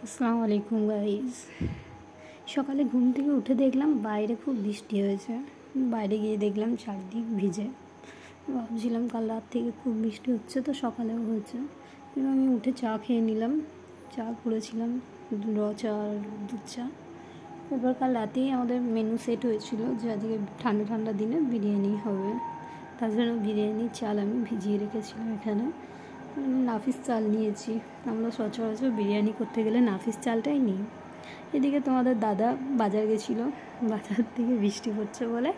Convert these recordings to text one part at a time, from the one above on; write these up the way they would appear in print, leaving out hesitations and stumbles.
আসসালামু আলাইকুম গাইজ। সকালে ঘুম থেকে উঠে দেখলাম বাইরে খুব বৃষ্টি হয়েছে। বাইরে গিয়ে দেখলাম চারদিক ভিজে। ভাবছিলাম কাল রাত থেকে খুব বৃষ্টি হচ্ছে, তো সকালেও হয়েছে। এবার আমি উঠে চা খেয়ে নিলাম। চা করেছিলাম র চা আর দুধ চা। এবার কাল রাতেই আমাদের মেনু সেট হয়েছিল যে আজকে ঠান্ডা ঠান্ডা দিনে বিরিয়ানি হবে। তার জন্য বিরিয়ানির চাল আমি ভিজিয়ে রেখেছিলাম। এখানে নাফিস চাল নিয়েছি। আমরা সচরাচর বিরিয়ানি করতে গেলে নাফিস চালটাই নিই। এদিকে তোমাদের দাদা বাজার গেছিলো, বাজার থেকে বৃষ্টি পড়ছে বলে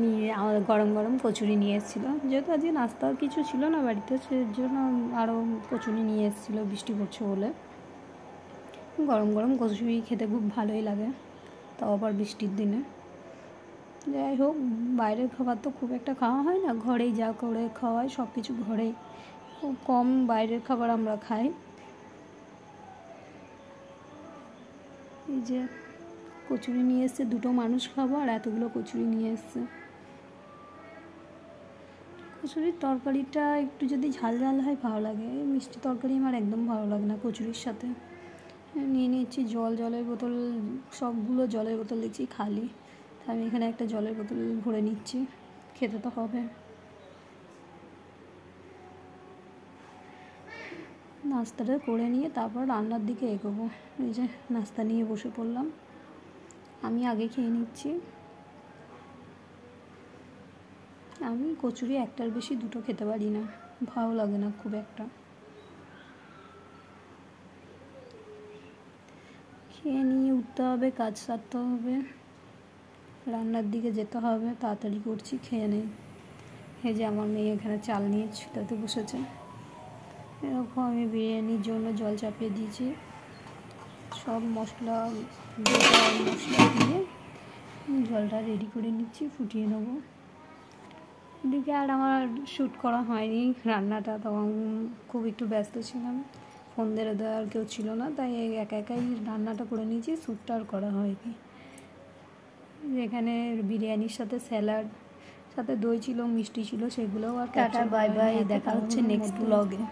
নিয়ে আমাদের গরম গরম কচুরি নিয়ে এসেছিলো। যেহেতু আজকে নাস্তার কিছু ছিল না বাড়িতে, সেজন্য আরও কচুরি নিয়ে এসেছিলো বৃষ্টি পড়ছে বলে। গরম গরম কচুরি খেতে খুব ভালোই লাগে, তাও আবার বৃষ্টির দিনে। যাই হোক, বাইরের খাবার তো খুব একটা খাওয়া হয় না, ঘরেই যা করে খাওয়া হয় সব কিছু ঘরেই। খুব কম বাইরের খাবার আমরা খাই। এই যে কচুরি নিয়ে এসছে, দুটো মানুষ খাবো আর এতগুলো কচুরি নিয়ে এসছে। কচুরির তরকারিটা একটু যদি ঝাল ঝাল হয় ভালো লাগে, মিষ্টি তরকারি আমার একদম ভালো লাগে না কচুরির সাথে। নিয়ে নিচ্ছি জলের বোতল, সবগুলো জলের বোতল দেখছি খালি। তাই আমি এখানে একটা জলের বোতল ভরে নিচ্ছি, খেতে তো হবে। নাস্তাটা করে নিয়ে তারপর রান্নার দিকে এগোবো। এই যে নাস্তা নিয়ে বসে পড়লাম, আমি আগে খেয়ে নিচ্ছি। আমি কচুরি একটার বেশি দুটো খেতে পারি না, ভালো লাগে না খুব একটা। খেয়ে নিয়ে উঠতে হবে, কাজ সারতে হবে, রান্নার দিকে যেতে হবে। তাড়াতাড়ি করছি, খেয়ে নেই। এই যে আমার মেয়ে এখানে চাল নিয়ে ছুটাতে বসেছে। এরকম আমি বিরিয়ানির জন্য জল চাপিয়ে দিয়েছি। সব মশলা দিয়ে জলটা রেডি করে নিচ্ছি, ফুটিয়ে নেবো। এদিকে আর আমার শ্যুট করা হয়নি রান্নাটা, তখন খুব একটু ব্যস্ত ছিলাম, ফোন ধরে দেওয়ার কেউ ছিল না, তাই একা একাই রান্নাটা করে নিয়েছি, শ্যুটটা আর করা হয়নি। এখানে বিরিয়ানির সাথে স্যালাড, সাথে দই ছিল, মিষ্টি ছিল, সেগুলোও আর টাটা বাই বাই। দেখা হচ্ছে নেক্সট ব্লগে।